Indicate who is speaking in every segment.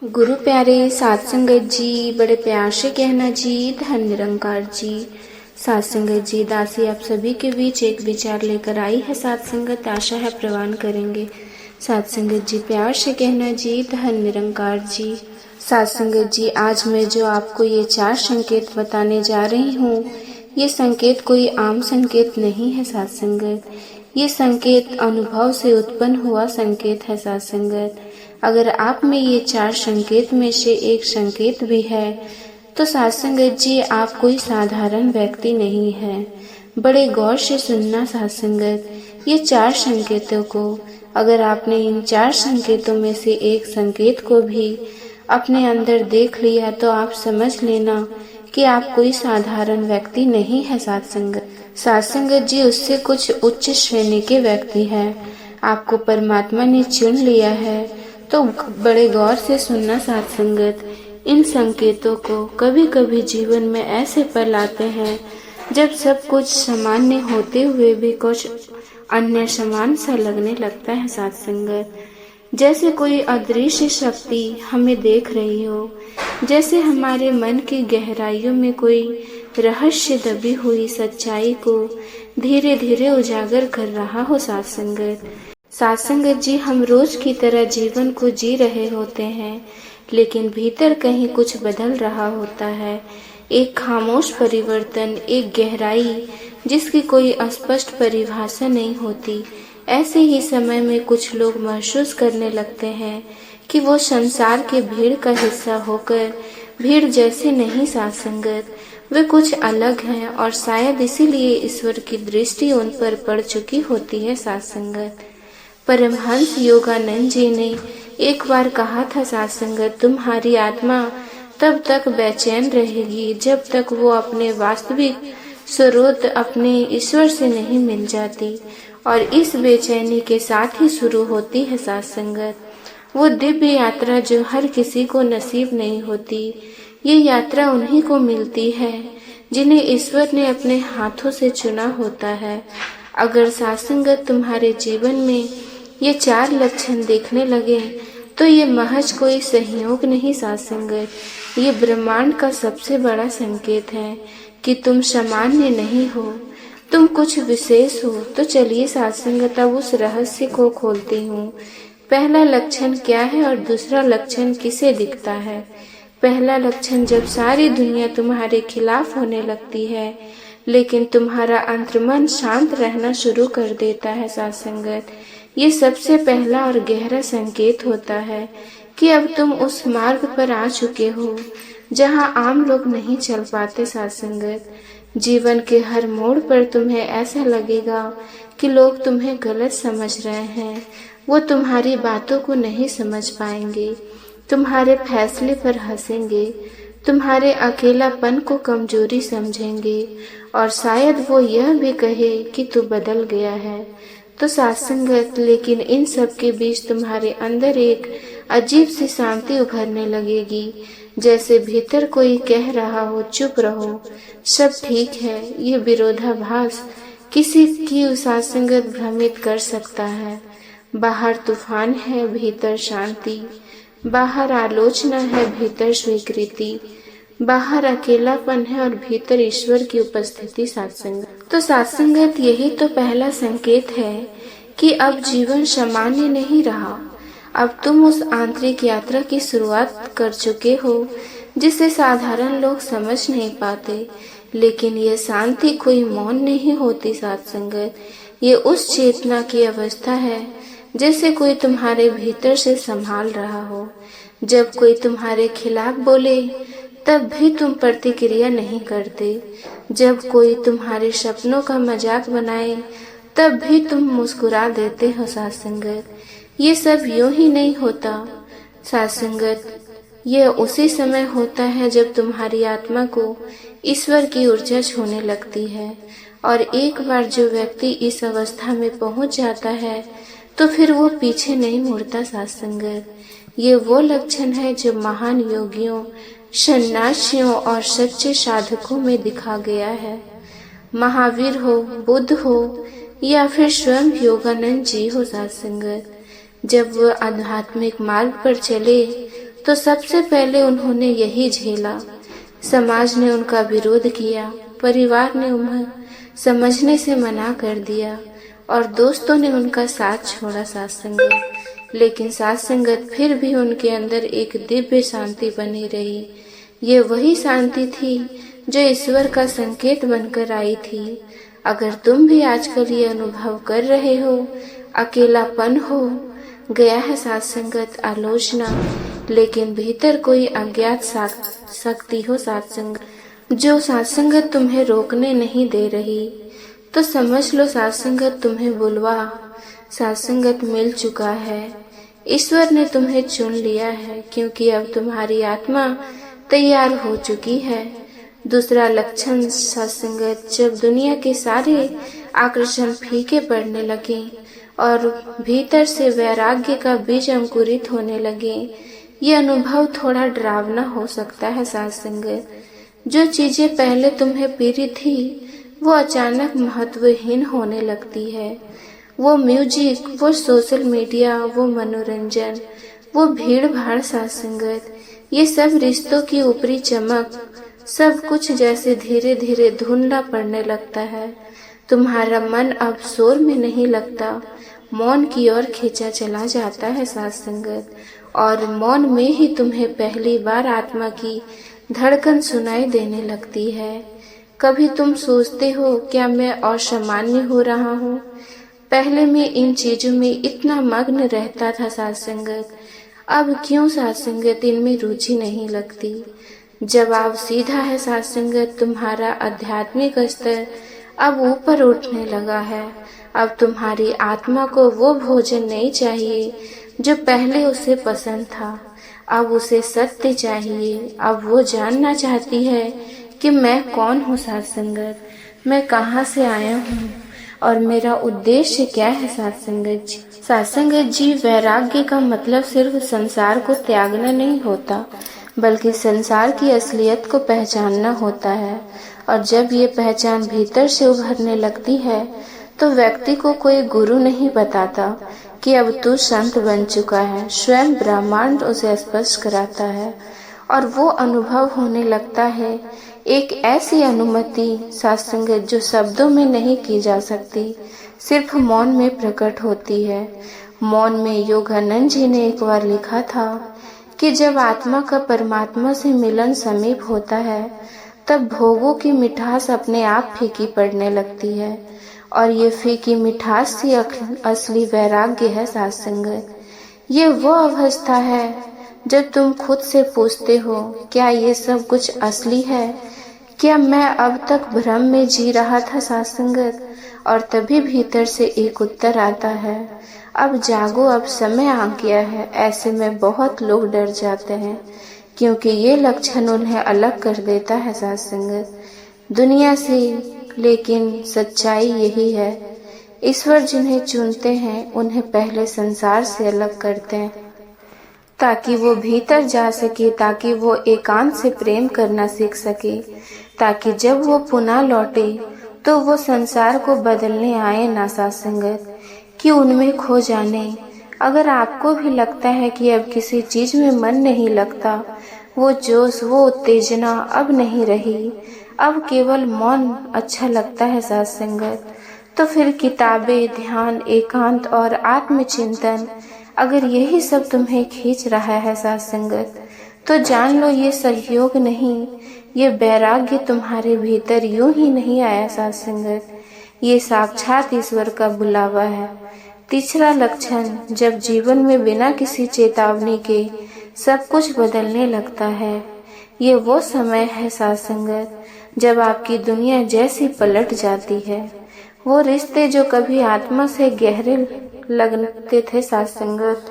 Speaker 1: गुरु प्यारे साध संगत जी, बड़े प्यार से कहना जी, धन निरंकार जी। साध संगत जी, दासी आप सभी के बीच एक विचार लेकर आई है। साध संगत आशा है प्रवान करेंगे। साध संगत जी, प्यार से कहना जी, धन निरंकार जी। साध संगत जी, आज मैं जो आपको ये 4 संकेत बताने जा रही हूँ, ये संकेत कोई आम संकेत नहीं है। साध संगत, ये संकेत अनुभव से उत्पन्न हुआ संकेत है। साध संगत, अगर आप में ये 4 संकेत में से एक संकेत भी है तो साध संगत जी, आप कोई साधारण व्यक्ति नहीं है। बड़े गौर से सुनना साध संगत, ये 4 संकेतों को, अगर आपने इन 4 संकेतों में से एक संकेत को भी अपने अंदर देख लिया तो आप समझ लेना कि आप कोई साधारण व्यक्ति नहीं है। साध संगत जी, उससे कुछ उच्च श्रेणी के व्यक्ति हैं। आपको परमात्मा ने चुन लिया है। तो बड़े गौर से सुनना साध संगत, इन संकेतों को कभी कभी जीवन में ऐसे पल आते हैं जब सब कुछ सामान्य होते हुए भी कुछ अन्य समान सा लगने लगता है। साध संगत, जैसे कोई अदृश्य शक्ति हमें देख रही हो, जैसे हमारे मन की गहराइयों में कोई रहस्य दबी हुई सच्चाई को धीरे धीरे उजागर कर रहा हो। साध संगत जी, हम रोज की तरह जीवन को जी रहे होते हैं, लेकिन भीतर कहीं कुछ बदल रहा होता है। एक खामोश परिवर्तन, एक गहराई जिसकी कोई स्पष्ट परिभाषा नहीं होती। ऐसे ही समय में कुछ लोग महसूस करने लगते हैं कि वो संसार के भीड़ का हिस्सा होकर भीड़ जैसे नहीं। साध संगत, वे कुछ अलग हैं और शायद इसीलिए ईश्वर की दृष्टि उन पर पड़ चुकी होती है। साध संगत, परमहंस योगानंद जी ने एक बार कहा था, साध संगत, तुम्हारी आत्मा तब तक बेचैन रहेगी जब तक वो अपने वास्तविक स्रोत अपने ईश्वर से नहीं मिल जाती, और इस बेचैनी के साथ ही शुरू होती है। साध संगत, वो दिव्य यात्रा जो हर किसी को नसीब नहीं होती। ये यात्रा उन्हीं को मिलती है जिन्हें ईश्वर ने अपने हाथों से चुना होता है। अगर साध संगत तुम्हारे जीवन में ये 4 लक्षण देखने लगे तो ये महज कोई संयोग नहीं। साध संगत, ये ब्रह्मांड का सबसे बड़ा संकेत है कि तुम सामान्य नहीं हो, तुम कुछ विशेष हो। तो चलिए साध संगत, अब उस रहस्य को खोलती हूँ। पहला लक्षण क्या है और दूसरा लक्षण किसे दिखता है? पहला लक्षण, जब सारी दुनिया तुम्हारे खिलाफ होने लगती है लेकिन तुम्हारा अंतर्मन शांत रहना शुरू कर देता है। साध संगत, ये सबसे पहला और गहरा संकेत होता है कि अब तुम उस मार्ग पर आ चुके हो जहां आम लोग नहीं चल पाते। साध संगत, जीवन के हर मोड़ पर तुम्हें ऐसा लगेगा कि लोग तुम्हें गलत समझ रहे हैं। वो तुम्हारी बातों को नहीं समझ पाएंगे, तुम्हारे फैसले पर हंसेंगे, तुम्हारे अकेलापन को कमजोरी समझेंगे और शायद वो यह भी कहे कि तू बदल गया है। तो साध संगत, लेकिन इन सब के बीच तुम्हारे अंदर एक अजीब सी शांति उभरने लगेगी, जैसे भीतर कोई कह रहा हो, चुप रहो, सब ठीक है। ये विरोधाभास किसी की साध संगत भ्रमित कर सकता है। बाहर तूफान है, भीतर शांति। बाहर आलोचना है, भीतर स्वीकृति। बाहर अकेलापन है और भीतर ईश्वर की उपस्थिति। साध संगत, तो साध संगत, यही तो पहला संकेत है कि अब जीवन सामान्य नहीं रहा। अब तुम उस आंतरिक यात्रा की शुरुआत कर चुके हो जिसे साधारण लोग समझ नहीं पाते। लेकिन यह शांति कोई मौन नहीं होती। साध संगत, ये उस चेतना की अवस्था है जैसे कोई तुम्हारे भीतर से संभाल रहा हो। जब कोई तुम्हारे खिलाफ बोले तब भी तुम प्रतिक्रिया नहीं करते। जब कोई तुम्हारे सपनों का मजाक बनाए तब भी तुम मुस्कुरा देते हो। साध संगत, ये सब यूं ही नहीं होता। साध संगत, यह उसी समय होता है जब तुम्हारी आत्मा को ईश्वर की ऊर्जा छूने लगती है, और एक बार जो व्यक्ति इस अवस्था में पहुंच जाता है तो फिर वो पीछे नहीं मुड़ता। साध संगत, ये वो लक्षण है जो महान योगियों, सन्यासियों और सच्चे साधकों में दिखा गया है। महावीर हो, बुद्ध हो या फिर स्वयं योगानंद जी हो। साध संगत, जब वह आध्यात्मिक मार्ग पर चले तो सबसे पहले उन्होंने यही झेला। समाज ने उनका विरोध किया, परिवार ने उन्हें समझने से मना कर दिया और दोस्तों ने उनका साथ छोड़ा साथ संगत। लेकिन साथ संगत फिर भी उनके अंदर एक दिव्य शांति बनी रही। ये वही शांति थी जो ईश्वर का संकेत बनकर आई थी। अगर तुम भी आजकल ये अनुभव कर रहे हो, अकेलापन हो गया है साथ संगत, आलोचना, लेकिन भीतर कोई अज्ञात शक्ति हो साथ संगत, जो साथ संगत तुम्हें रोकने नहीं दे रही, तो समझ लो साथ संगत तुम्हें बुलवा साथ संगत मिल चुका है। ईश्वर ने तुम्हें चुन लिया है, क्योंकि अब तुम्हारी आत्मा तैयार हो चुकी है। दूसरा लक्षण साथ संगत, जब दुनिया के सारे आकर्षण फीके पड़ने लगे और भीतर से वैराग्य का बीज अंकुरित होने लगे। ये अनुभव थोड़ा डरावना हो सकता है साथ संगत। जो चीजें पहले तुम्हें प्रिय थी वो अचानक महत्वहीन होने लगती है। वो म्यूजिक, वो सोशल मीडिया, वो मनोरंजन, वो भीड़ भाड़ साथ संगत, ये सब रिश्तों की ऊपरी चमक, सब कुछ जैसे धीरे धीरे धुंधला पड़ने लगता है। तुम्हारा मन अब शोर में नहीं लगता, मौन की ओर खींचा चला जाता है साथ संगत। और मौन में ही तुम्हें पहली बार आत्मा की धड़कन सुनाई देने लगती है। कभी तुम सोचते हो, क्या मैं असामान्य हो रहा हूँ? पहले मैं इन चीजों में इतना मग्न रहता था साथ संगत, अब क्यों साथ संगत इनमें रुचि नहीं लगती? जवाब सीधा है साथ संगत, तुम्हारा आध्यात्मिक स्तर अब ऊपर उठने लगा है। अब तुम्हारी आत्मा को वो भोजन नहीं चाहिए जो पहले उसे पसंद था, अब उसे सत्य चाहिए। अब वो जानना चाहती है कि मैं कौन हूँ साथ संगत, मैं कहाँ से आया हूँ और मेरा उद्देश्य क्या है साथ संगत जी। साथ संगत जी, वैराग्य का मतलब सिर्फ संसार को त्यागना नहीं होता, बल्कि संसार की असलियत को पहचानना होता है। और जब ये पहचान भीतर से उभरने लगती है तो व्यक्ति को कोई गुरु नहीं बताता कि अब तू संत बन चुका है, स्वयं ब्रह्मांड उसे स्पर्श कराता है और वो अनुभव होने लगता है। एक ऐसी अनुमति साथ संगत जो शब्दों में नहीं की जा सकती, सिर्फ मौन में प्रकट होती है। मौन में योगानंद जी ने एक बार लिखा था कि जब आत्मा का परमात्मा से मिलन समीप होता है तब भोगों की मिठास अपने आप फीकी पड़ने लगती है, और ये फीकी मिठास ही असली वैराग्य है साथ संगत। ये वो अवस्था है जब तुम खुद से पूछते हो, क्या ये सब कुछ असली है? क्या मैं अब तक भ्रम में जी रहा था साथ संगत? और तभी भीतर से एक उत्तर आता है, अब जागो, अब समय आ गया है। ऐसे में बहुत लोग डर जाते हैं, क्योंकि ये लक्षण उन्हें अलग कर देता है साथ संगत दुनिया से। लेकिन सच्चाई यही है, ईश्वर जिन्हें चुनते हैं उन्हें पहले संसार से अलग करते हैं ताकि वो भीतर जा सके, ताकि वो एकांत से प्रेम करना सीख सके, ताकि जब वो पुनः लौटे तो वो संसार को बदलने आए ना साथ संगत कि उनमें खो जाने। अगर आपको भी लगता है कि अब किसी चीज में मन नहीं लगता, वो जोश, वो उत्तेजना अब नहीं रही, अब केवल मौन अच्छा लगता है साथ संगत, तो फिर किताबें, ध्यान, एकांत और आत्मचिंतन, अगर यही सब तुम्हें खींच रहा है साथ संगत, तो जान लो ये सहयोग नहीं, ये वैराग्य तुम्हारे भीतर यूं ही नहीं आया साथ संगत, ये साक्षात ईश्वर का बुलावा है। तीसरा लक्षण, जब जीवन में बिना किसी चेतावनी के सब कुछ बदलने लगता है, ये वो समय है साथ संगत जब आपकी दुनिया जैसी पलट जाती है। वो रिश्ते जो कभी आत्मा से गहरे लगते थे साथ संगत,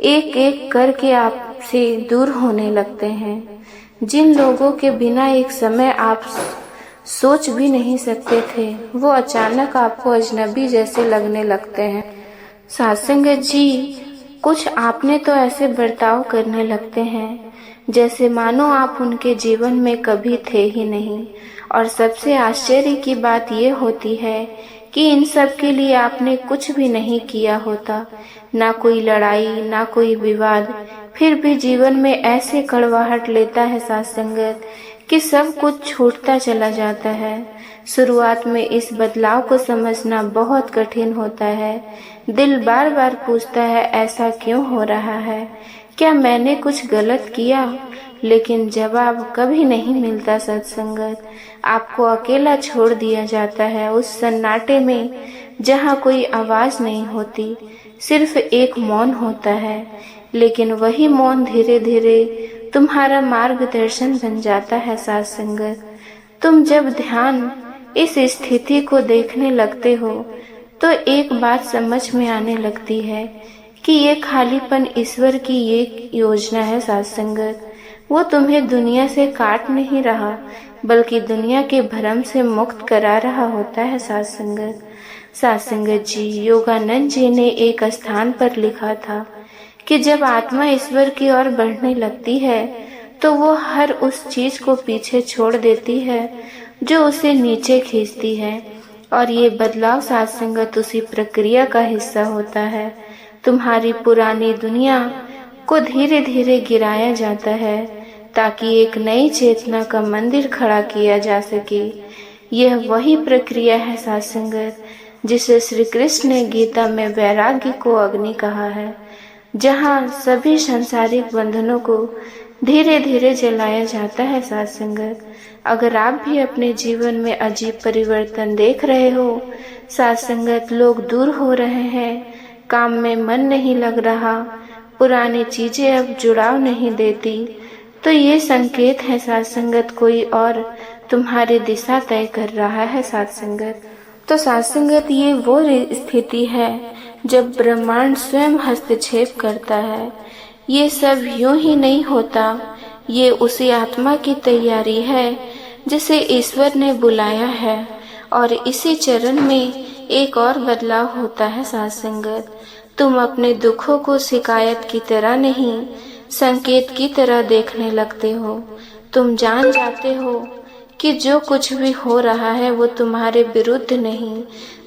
Speaker 1: एक एक करके आपसे दूर होने लगते हैं। जिन लोगों के बिना एक समय आप सोच भी नहीं सकते थे, वो अचानक आपको अजनबी जैसे लगने लगते हैं साथ संगत जी। कुछ आपने तो ऐसे बर्ताव करने लगते हैं जैसे मानो आप उनके जीवन में कभी थे ही नहीं। और सबसे आश्चर्य की बात ये होती है कि इन सब के लिए आपने कुछ भी नहीं किया होता, ना कोई लड़ाई ना कोई विवाद, फिर भी जीवन में ऐसे कड़वाहट लेता है साथ संगत कि सब कुछ छूटता चला जाता है। शुरुआत में इस बदलाव को समझना बहुत कठिन होता है। दिल बार बार पूछता है ऐसा क्यों हो रहा है, क्या मैंने कुछ गलत किया? लेकिन जवाब कभी नहीं मिलता सत्संगत। आपको अकेला छोड़ दिया जाता है उस सन्नाटे में जहाँ कोई आवाज नहीं होती, सिर्फ एक मौन होता है। लेकिन वही मौन धीरे धीरे तुम्हारा मार्गदर्शन बन जाता है साथ संगत। तुम जब ध्यान इस स्थिति को देखने लगते हो तो एक बात समझ में आने लगती है कि ये खालीपन ईश्वर की एक योजना है साथ संगत। वो तुम्हें दुनिया से काट नहीं रहा, बल्कि दुनिया के भ्रम से मुक्त करा रहा होता है साथ संगत। साथ संगत जी, योगानंद जी ने एक स्थान पर लिखा था कि जब आत्मा ईश्वर की ओर बढ़ने लगती है तो वो हर उस चीज को पीछे छोड़ देती है जो उसे नीचे खींचती है, और ये बदलाव साथ संगत उसी प्रक्रिया का हिस्सा होता है। तुम्हारी पुरानी दुनिया को धीरे धीरे गिराया जाता है ताकि एक नई चेतना का मंदिर खड़ा किया जा सके। यह वही प्रक्रिया है साथ संगत जिसे श्री कृष्ण ने गीता में वैराग्य को अग्नि कहा है, जहाँ सभी सांसारिक बंधनों को धीरे धीरे जलाया जाता है साथ संगत। अगर आप भी अपने जीवन में अजीब परिवर्तन देख रहे हो साथ संगत, लोग दूर हो रहे हैं, काम में मन नहीं लग रहा, पुरानी चीजें अब जुड़ाव नहीं देती, तो ये संकेत है साथ संगत कोई और तुम्हारी दिशा तय कर रहा है साथ संगत। तो साथ संगत ये वो स्थिति है जब ब्रह्मांड स्वयं हस्तक्षेप करता है। ये सब यूं ही नहीं होता, ये उसी आत्मा की तैयारी है जिसे ईश्वर ने बुलाया है, और इसी चरण में एक और बदलाव होता है साथ संगत। तुम अपने दुखों को शिकायत की तरह नहीं, संकेत की तरह देखने लगते हो। तुम जान जाते हो कि जो कुछ भी हो रहा है वो तुम्हारे विरुद्ध नहीं,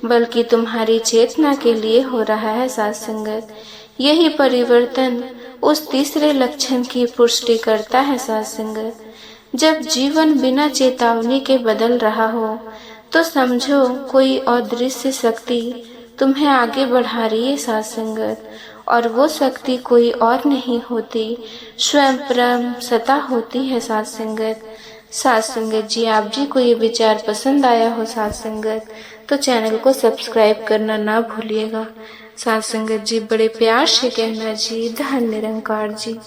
Speaker 1: बल्कि तुम्हारी चेतना के लिए हो रहा है साथ संगत। यही परिवर्तन उस तीसरे लक्षण की पुष्टि करता है साथ संगत। जब जीवन बिना चेतावनी के बदल रहा हो तो समझो कोई अदृश्य शक्ति तुम्हें आगे बढ़ा रही है साथ संगत, और वो शक्ति कोई और नहीं होती, स्वयं परम सत्ता होती है साथ संगत। साथ संगत जी, आप जी को ये विचार पसंद आया हो साथ संगत तो चैनल को सब्सक्राइब करना ना भूलिएगा। साथ संगत जी, बड़े प्यार से कहना जी, धन्य निरंकार जी।